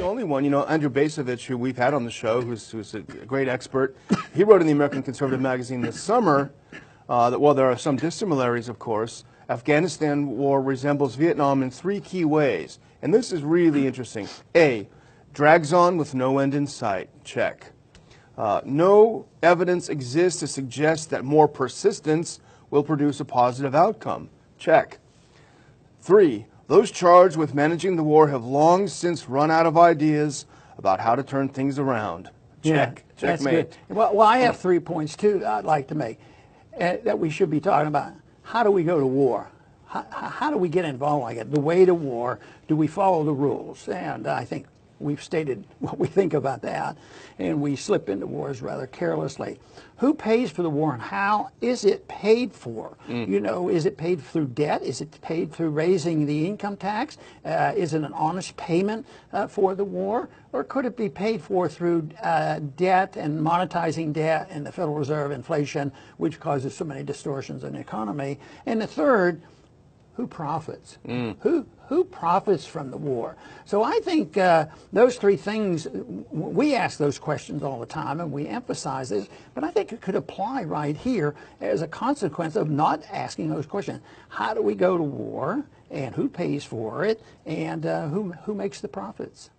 only one. You know, Andrew Bacevich, who we've had on the show, who's a great expert, he wrote in the American Conservative magazine this summer that while there are some dissimilarities, of course, Afghanistan war resembles Vietnam in 3 key ways. And this is really interesting. A, drags on with no end in sight. Check. No evidence exists to suggest that more persistence will produce a positive outcome. Check. 3, those charged with managing the war have long since run out of ideas about how to turn things around. Check. Yeah, Checkmate. Well, I have 3 points too that I'd like to make that we should be talking about. How do we go to war? How do we get involved like it? The way to war, do we follow the rules? And I think we've stated what we think about that, and we slip into wars rather carelessly. Who pays for the war, and how is it paid for? You know, is it paid through debt? Is it paid through raising the income tax? Is it an honest payment for the war? Or could it be paid for through debt and monetizing debt and the Federal Reserve inflation, which causes so many distortions in the economy? And the third, who profits? Who profits from the war? So I think those 3 things, we ask those questions all the time and we emphasize this, but I think it could apply right here as a consequence of not asking those questions. How do we go to war, and who pays for it, and who makes the profits?